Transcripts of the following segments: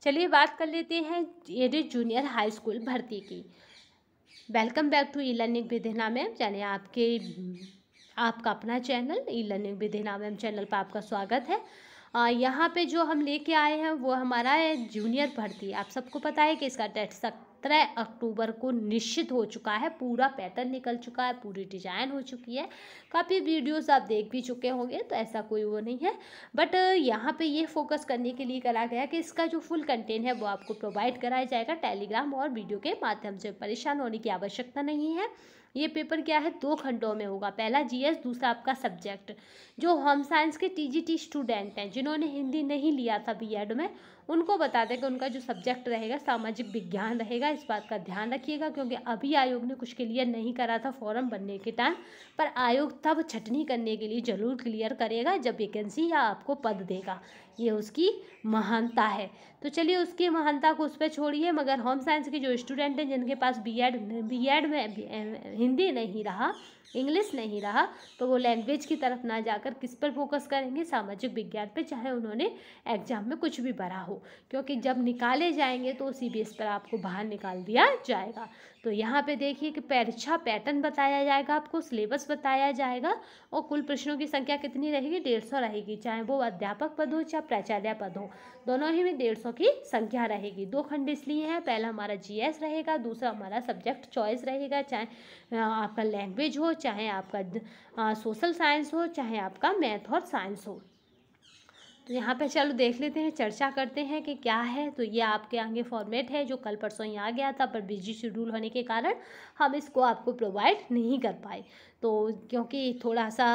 चलिए बात कर लेते हैं एडी जूनियर हाई स्कूल भर्ती की। Welcome back to e learning with Hina ma'am, यानी आपका अपना channel e learning with Hina ma'am channel पर आपका स्वागत है। यहाँ पे जो हम लेके आए हैं वो हमारा है जूनियर भर्ती। आप सबको पता है कि इसका डेट 17 अक्टूबर को निश्चित हो चुका है। पूरा पैटर्न निकल चुका है, पूरी डिज़ाइन हो चुकी है, काफ़ी वीडियोस आप देख भी चुके होंगे, तो ऐसा कोई वो नहीं है। बट यहाँ पे ये फोकस करने के लिए करा गया कि इसका जो फुल कंटेंट है वो आपको प्रोवाइड कराया जाएगा टेलीग्राम और वीडियो के माध्यम से। परेशान होने की आवश्यकता नहीं है। ये पेपर क्या है, 2 खंडों में होगा। पहला जीएस, दूसरा आपका सब्जेक्ट। जो होम साइंस के टीजीटी स्टूडेंट हैं जिन्होंने हिंदी नहीं लिया था बीएड में, उनको बता दें कि उनका जो सब्जेक्ट रहेगा सामाजिक विज्ञान रहेगा। इस बात का ध्यान रखिएगा, क्योंकि अभी आयोग ने कुछ क्लियर नहीं करा था फॉर्म बनने के टाइम, पर आयोग तब छटनी करने के लिए ज़रूर क्लियर करेगा जब वैकेंसी या आपको पद देगा। ये उसकी महानता है। तो चलिए उसकी महानता को उस पर छोड़िए, मगर होम साइंस के जो स्टूडेंट हैं जिनके पास बीएड में हिंदी नहीं रहा, इंग्लिश नहीं रहा, तो वो लैंग्वेज की तरफ ना जाकर किस पर फोकस करेंगे, सामाजिक विज्ञान पे, चाहे उन्होंने एग्जाम में कुछ भी पढ़ा हो, क्योंकि जब निकाले जाएंगे तो उसी बेस पर आपको बाहर निकाल दिया जाएगा। तो यहाँ पे देखिए कि परीक्षा पैटर्न बताया जाएगा, आपको सिलेबस बताया जाएगा, और कुल प्रश्नों की संख्या कितनी रहेगी, 150 रहेगी। चाहे वो अध्यापक पद हो चाहे प्राचार्य पद हो, दोनों ही में 150 की संख्या रहेगी। 2 खंड इसलिए हैं, पहला हमारा जीएस रहेगा, दूसरा हमारा सब्जेक्ट चॉइस रहेगा। चाहे आपका लैंग्वेज हो, चाहे आपका सोशल साइंस हो, चाहे आपका मैथ और साइंस हो। तो यहाँ पे चलो देख लेते हैं, चर्चा करते हैं कि क्या है। तो ये आपके आगे फॉर्मेट है जो कल परसों ही आ गया था, पर बिजी शेड्यूल होने के कारण हम इसको आपको प्रोवाइड नहीं कर पाए। तो क्योंकि थोड़ा सा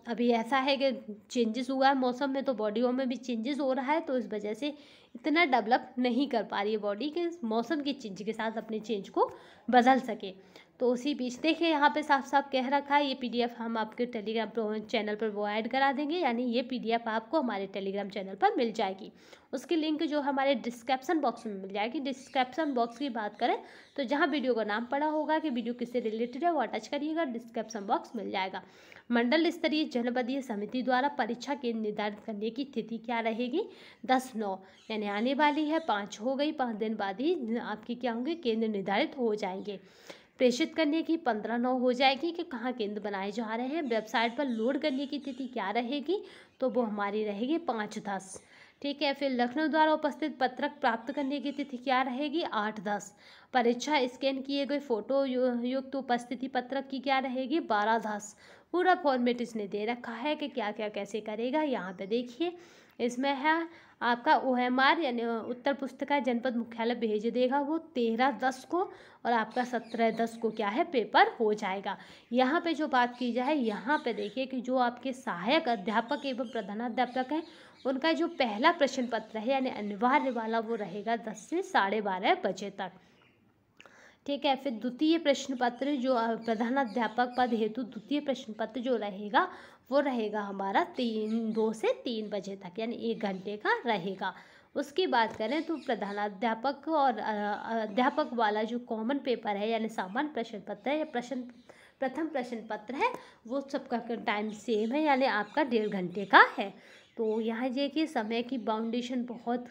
अभी ऐसा है कि चेंजेस हुआ है मौसम में, तो बॉडियों में भी चेंजेस हो रहा है, तो इस वजह से इतना डेवलप नहीं कर पा रही है बॉडी के मौसम की चेंज के साथ अपने चेंज को बदल सके। तो उसी बीच देखिए यहाँ पे साफ साफ कह रखा है, ये पीडीएफ हम आपके टेलीग्राम चैनल पर प्रोवाइड करा देंगे, यानी ये पीडीएफ आपको हमारे टेलीग्राम चैनल पर मिल जाएगी। उसकी लिंक जो हमारे डिस्क्रिप्शन बॉक्स में मिल जाएगी। डिस्क्रिप्शन बॉक्स की बात करें तो जहाँ वीडियो का नाम पड़ा होगा कि वीडियो किससे रिलेटेड है, वो टच करिएगा, डिस्क्रिप्शन बॉक्स मिल जाएगा। मंडल स्तरीय जनपदीय समिति द्वारा परीक्षा केंद्र निर्धारित करने की तिथि क्या रहेगी, 10/9, यानी आने वाली है। 5 हो गई, 5 दिन बाद ही आपकी क्या होंगे, केंद्र निर्धारित हो जाएंगे। प्रेषित करने की 15/9 हो जाएगी कि कहाँ केंद्र बनाए जा रहे हैं। वेबसाइट पर लोड करने की तिथि क्या रहेगी, तो वो हमारी रहेगी 5/10। ठीक है। फिर लखनऊ द्वारा उपस्थित पत्रक प्राप्त करने की तिथि क्या रहेगी, 8/10। परीक्षा स्कैन किए गए फोटो युक्त उपस्थिति पत्रक की क्या रहेगी, 12/10। पूरा फॉर्मेट इसने दे रखा है कि क्या क्या कैसे करेगा। यहाँ पे देखिए इसमें है आपका OMR यानी उत्तर पुस्तिका जनपद मुख्यालय भेज देगा, वो 13/10 को, और आपका 17/10 को क्या है पेपर हो जाएगा। यहाँ पे जो बात की जाए, यहाँ पे देखिए कि जो आपके सहायक अध्यापक एवं प्रधानाध्यापक हैं उनका जो पहला प्रश्न पत्र है यानी अनिवार्य वाला, वो रहेगा 10 से 12:30 बजे तक। ठीक है। फिर द्वितीय प्रश्न पत्र जो प्रधानाध्यापक पद हेतु द्वितीय प्रश्न पत्र जो रहेगा वो रहेगा हमारा 2 से 3 बजे तक, यानी 1 घंटे का रहेगा। उसकी बात करें तो प्रधानाध्यापक और अध्यापक वाला जो कॉमन पेपर है यानी सामान्य प्रश्न पत्र है या प्रथम प्रश्न पत्र है, वो सबका टाइम सेम है, यानी आपका 1.5 घंटे का है। तो यहाँ देखिए समय की बाउंडेशन बहुत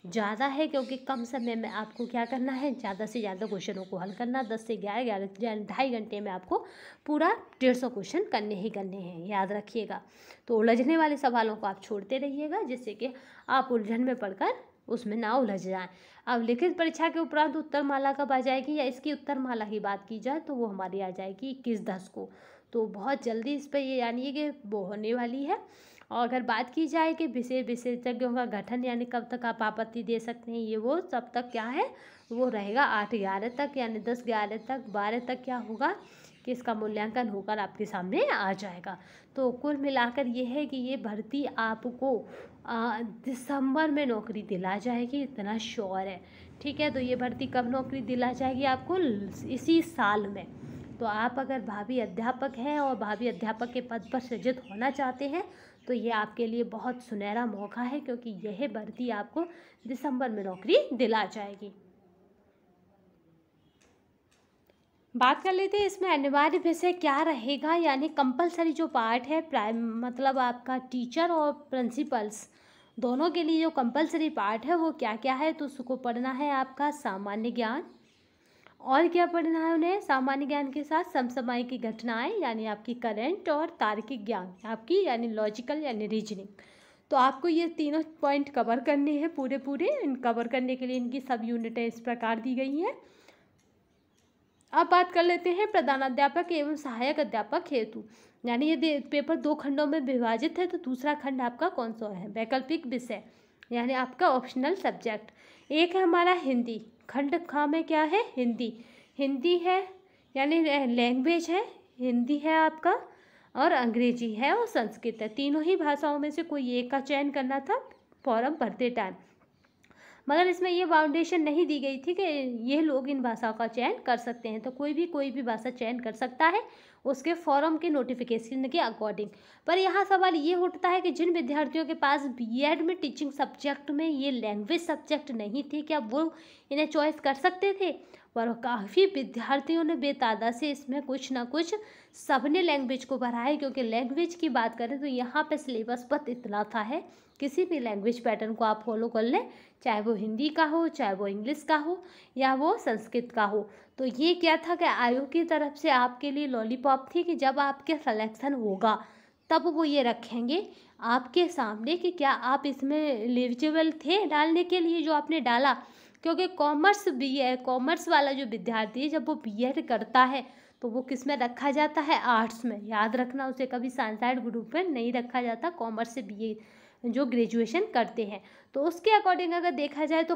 ज़्यादा है, क्योंकि कम समय में आपको क्या करना है, ज़्यादा से ज़्यादा क्वेश्चनों को हल करना। 10 से 11 2.5 घंटे में आपको पूरा 150 क्वेश्चन करने ही करने हैं, याद रखिएगा। तो उलझने वाले सवालों को आप छोड़ते रहिएगा, जिससे कि आप उलझन में पढ़कर उसमें ना उलझ जाएं। अब लिखित परीक्षा के उपरांत उत्तरमाला कब आ जाएगी, या इसकी उत्तरमाला की बात की जाए तो वो हमारी आ जाएगी 21/10 को। तो बहुत जल्दी इस पर ये यानी कि वो होने वाली है। और अगर बात की जाए कि विशेषज्ञों का गठन यानी कब तक आप आपत्ति दे सकते हैं, ये वो तब तक क्या है, वो रहेगा 8/11 तक, यानी 10/11 तक, 12 तक क्या होगा कि इसका मूल्यांकन होकर आपके सामने आ जाएगा। तो कुल मिलाकर ये है कि ये भर्ती आपको दिसंबर में नौकरी दिला जाएगी, इतना श्योर है। ठीक है। तो ये भर्ती कब नौकरी दिला जाएगी आपको, इसी साल में। तो आप अगर भावी अध्यापक हैं और भावी अध्यापक के पद पर सृजित होना चाहते हैं, तो ये आपके लिए बहुत सुनहरा मौका है, क्योंकि यह भर्ती आपको दिसंबर में नौकरी दिला जाएगी। बात कर लेते हैं इसमें अनिवार्य विषय क्या रहेगा, यानी कंपलसरी जो पार्ट है मतलब आपका टीचर और प्रिंसिपल्स दोनों के लिए जो कंपलसरी पार्ट है वो क्या क्या है, तो उसको पढ़ना है आपका सामान्य ज्ञान, और क्या पढ़ना है उन्हें, सामान्य ज्ञान के साथ समसामयिक की घटनाएं यानी आपकी करंट, और तार्किक ज्ञान आपकी यानी लॉजिकल यानी रीजनिंग। तो आपको ये तीनों पॉइंट कवर करने हैं पूरे। इन कवर करने के लिए इनकी सब यूनिटें इस प्रकार दी गई हैं। अब बात कर लेते हैं प्रधानाध्यापक एवं सहायक अध्यापक हेतु, यानी यदि पेपर 2 खंडों में विभाजित है तो दूसरा खंड आपका कौन सा है, वैकल्पिक विषय यानी आपका ऑप्शनल सब्जेक्ट। एक है हमारा हिंदी, खंड ख में क्या है, हिंदी है यानी लैंग्वेज है, हिंदी है आपका, और अंग्रेजी है और संस्कृत है। तीनों ही भाषाओं में से कोई एक का चयन करना था फॉर्म भरते टाइम, मगर इसमें ये बाउंडेशन नहीं दी गई थी कि ये लोग इन भाषाओं का चयन कर सकते हैं। तो कोई भी भाषा चयन कर सकता है उसके फॉर्म के नोटिफिकेशन के अकॉर्डिंग। पर यहाँ सवाल ये उठता है कि जिन विद्यार्थियों के पास बीएड में टीचिंग सब्जेक्ट में ये लैंग्वेज सब्जेक्ट नहीं थे, क्या वो इन्हें चॉइस कर सकते थे? पर काफ़ी विद्यार्थियों ने बेतादा से इसमें कुछ ना कुछ सबने लैंग्वेज को भरा है, क्योंकि लैंग्वेज की बात करें तो यहाँ पे सिलेबस पर इतना था है, किसी भी लैंग्वेज पैटर्न को आप फॉलो कर लें, चाहे वो हिंदी का हो, चाहे वो इंग्लिश का हो, या वो संस्कृत का हो। तो ये क्या था कि आयोग की तरफ से आपके लिए लॉलीपॉप थी कि जब आपके सिलेक्शन होगा तब वो ये रखेंगे आपके सामने कि क्या आप इसमें एलिजिबल थे डालने के लिए जो आपने डाला। क्योंकि कॉमर्स वाला जो विद्यार्थी है जब वो बीएड करता है तो वो किस में रखा जाता है, आर्ट्स में। याद रखना, उसे कभी साइंस ग्रुप में नहीं रखा जाता, कॉमर्स से बीए जो ग्रेजुएशन करते हैं। तो उसके अकॉर्डिंग अगर देखा जाए तो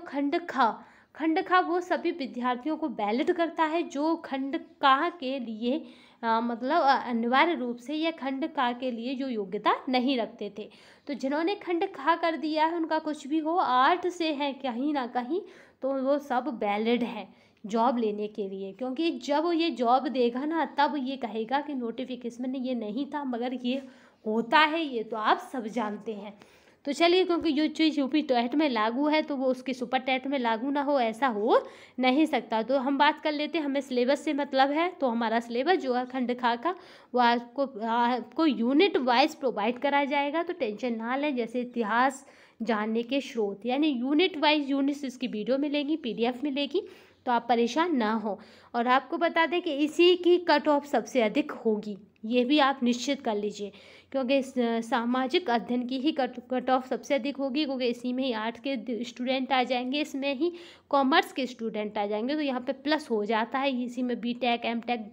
खंड खा वो सभी विद्यार्थियों को वैलिड करता है जो खंड का के लिए मतलब अनिवार्य रूप से यह खंड का के लिए जो योग्यता नहीं रखते थे। तो जिन्होंने खंड खा कर दिया है उनका कुछ भी हो, आर्ट से है कहीं ना कहीं, तो वो सब वैलिड है जॉब लेने के लिए। क्योंकि जब ये जॉब देगा ना तब ये कहेगा कि नोटिफिकेशन में ये नहीं था मगर ये होता है, ये तो आप सब जानते हैं। तो चलिए, क्योंकि जो चीज़ यूपी टेट में लागू है तो वो उसके सुपर टेट में लागू ना हो, ऐसा हो नहीं सकता। तो हम बात कर लेते हैं, हमें सिलेबस से मतलब है। तो हमारा सिलेबस जो है खंड खा का वो आपको यूनिट वाइज प्रोवाइड कराया जाएगा, तो टेंशन ना लें। जैसे इतिहास जानने के स्रोत यानी यूनिट वाइज यूनिट्स इसकी वीडियो मिलेगी, पीडीएफ मिलेगी, तो आप परेशान ना हो। और आपको बता दें कि इसी की कट ऑफ सबसे अधिक होगी, ये भी आप निश्चित कर लीजिए, क्योंकि सामाजिक अध्ययन की ही कट ऑफ सबसे अधिक होगी, क्योंकि इसी में ही आर्ट्स के स्टूडेंट आ जाएंगे, इसमें ही कॉमर्स के स्टूडेंट आ जाएंगे। तो यहाँ पे प्लस हो जाता है, इसी में बीटेक एमटेक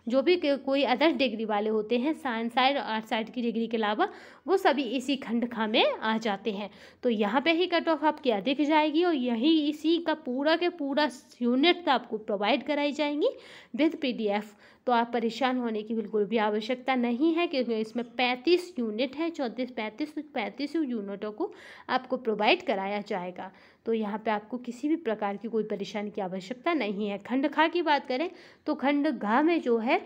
जो भी कोई अदर डिग्री वाले होते हैं, साइंस साइड और आर्ट साइड की डिग्री के अलावा, वो सभी इसी खंड खा में आ जाते हैं। तो यहाँ पे ही कट ऑफ आपकी अधिक जाएगी और यही इसी का पूरा के पूरा यूनिट आपको प्रोवाइड कराई जाएंगी विद पीडीएफ। तो आप परेशान होने की बिल्कुल भी आवश्यकता नहीं है, क्योंकि इसमें 35 यूनिट है, 35 यूनिटों को आपको प्रोवाइड कराया जाएगा। तो यहाँ पे आपको किसी भी प्रकार की कोई परेशानी की आवश्यकता नहीं है। खंड खा की बात करें तो खंड घा में जो है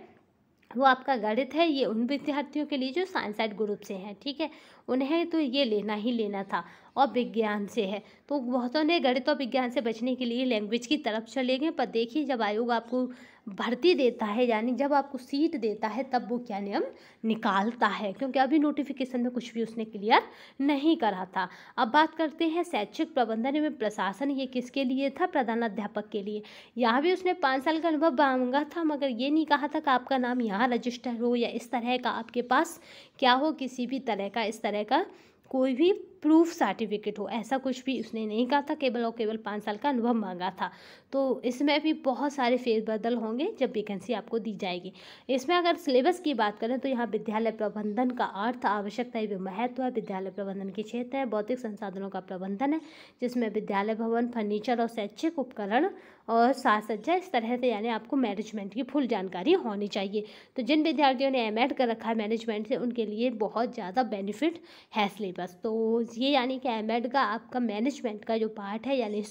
वो आपका गणित है। ये उन विद्यार्थियों के लिए जो साइंस साइड ग्रुप से हैं, ठीक है, उन्हें तो ये लेना ही लेना था। और विज्ञान से है तो बहुतों ने गणित और विज्ञान से बचने के लिए लैंग्वेज की तरफ चले गए। पर देखिए, जब आयोग आपको भर्ती देता है यानी जब आपको सीट देता है तब वो क्या नियम निकालता है, क्योंकि अभी नोटिफिकेशन में कुछ भी उसने क्लियर नहीं करा था। अब बात करते हैं शैक्षिक प्रबंधन एवं प्रशासन, ये किसके लिए था, प्रधानाध्यापक के लिए। यहाँ भी उसने 5 साल का अनुभव मांगा था, मगर ये नहीं कहा था कि आपका नाम यहाँ रजिस्टर हो या इस तरह का आपके पास क्या हो, किसी भी तरह का इस तरह का कोई भी प्रूफ सर्टिफिकेट हो, ऐसा कुछ भी उसने नहीं कहा था। केवल और केवल 5 साल का अनुभव मांगा था। तो इसमें भी बहुत सारे फेरबदल होंगे जब वैकेंसी आपको दी जाएगी। इसमें अगर सिलेबस की बात करें तो यहाँ विद्यालय प्रबंधन का अर्थ, आवश्यकता एवं महत्व है, विद्यालय प्रबंधन के क्षेत्र है, भौतिक संसाधनों का प्रबंधन है, जिसमें विद्यालय भवन, फर्नीचर और शैक्षिक उपकरण और साज सज्जा, इस तरह से यानी आपको मैनेजमेंट की फुल जानकारी होनी चाहिए। तो जिन विद्यार्थियों ने एमएड कर रखा है मैनेजमेंट से, उनके लिए बहुत ज़्यादा बेनिफिट है सिलेबस। तो ये यानी कि एमएड का आपका मैनेजमेंट का जो पार्ट है यानी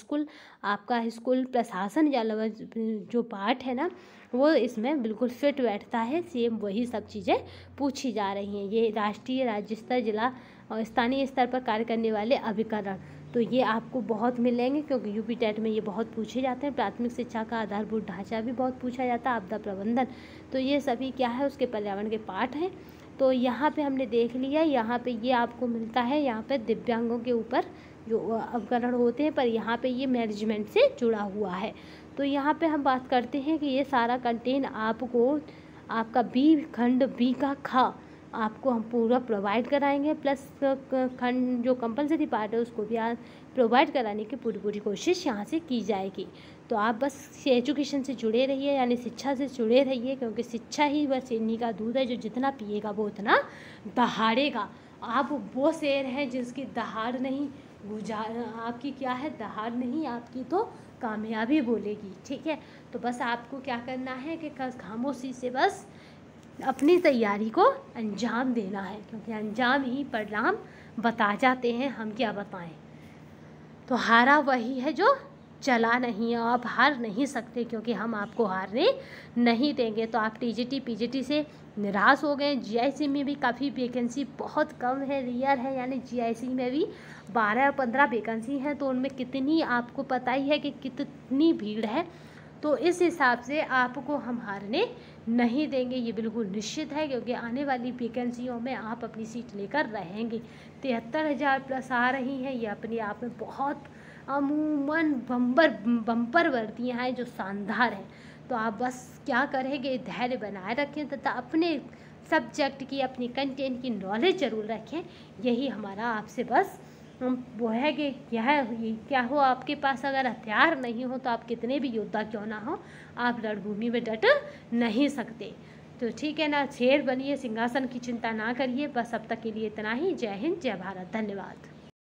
आपका स्कूल प्रशासन या जो पार्ट है ना, वो इसमें बिल्कुल फिट बैठता है। सेम वही सब चीज़ें पूछी जा रही हैं। ये राष्ट्रीय, राज्य स्तर, जिला और स्थानीय स्तर पर कार्य करने वाले अभिकरण, तो ये आपको बहुत मिलेंगे, क्योंकि यूपी टेट में ये बहुत पूछे जाते हैं। प्राथमिक शिक्षा का आधारभूत ढांचा भी बहुत पूछा जाता है, आपदा प्रबंधन, तो ये सभी क्या है उसके पर्यावरण के पार्ट हैं। तो यहाँ पे हमने देख लिया, यहाँ पे ये आपको मिलता है, यहाँ पे दिव्यांगों के ऊपर जो उपकरण होते हैं, पर यहाँ पे ये मैनेजमेंट से जुड़ा हुआ है। तो यहाँ पे हम बात करते हैं कि ये सारा कंटेंट आपको आपका बी खंड बी का ख आपको हम पूरा प्रोवाइड कराएंगे, प्लस खंड जो कंपलसरी पार्ट है उसको भी प्रोवाइड कराने की पूरी कोशिश यहाँ से की जाएगी। तो आप बस एजुकेशन से जुड़े रहिए, यानी शिक्षा से जुड़े रहिए, क्योंकि शिक्षा ही वह चीनी का दूध है जो जितना पिएगा वो उतना दहाड़ेगा। आप वो शेर हैं जिसकी दहाड़ नहीं आपकी क्या है, दहाड़ नहीं, आपकी तो कामयाबी बोलेगी। ठीक है, तो बस आपको क्या करना है कि खामोशी से बस अपनी तैयारी को अंजाम देना है, क्योंकि अंजाम ही परिणाम बता जाते हैं, हम क्या बताएं। तो हारा वही है जो चला नहीं है, आप हार नहीं सकते, क्योंकि हम आपको हारने नहीं देंगे। तो आप टीजीटी पीजीटी से निराश हो गए। जीआईसी में भी काफ़ी वैकेंसी बहुत कम है, रियर है, यानी जीआईसी में भी 12 और 15 वैकेंसी हैं, तो उनमें कितनी आपको पता ही है कि कितनी भीड़ है। तो इस हिसाब से आपको हम हारने नहीं देंगे, ये बिल्कुल निश्चित है, क्योंकि आने वाली वैकेंसियों में आप अपनी सीट लेकर रहेंगे। 73,000 प्लस आ रही हैं, ये अपने आप में बहुत अमूमन बम्पर भर्तियाँ हैं जो शानदार हैं। तो आप बस क्या करेंगे, धैर्य बनाए रखें तथा अपने सब्जेक्ट की, अपनी कंटेंट की नॉलेज ज़रूर रखें। यही हमारा आपसे बस वो है कि क्या हो, आपके पास अगर हथियार नहीं हो तो आप कितने भी योद्धा क्यों ना हो, आप रणभूमि में डट नहीं सकते। तो ठीक है ना, शेर बनिए, सिंहासन की चिंता ना करिए। बस अब तक के लिए इतना ही। जय हिंद, जय भारत, धन्यवाद।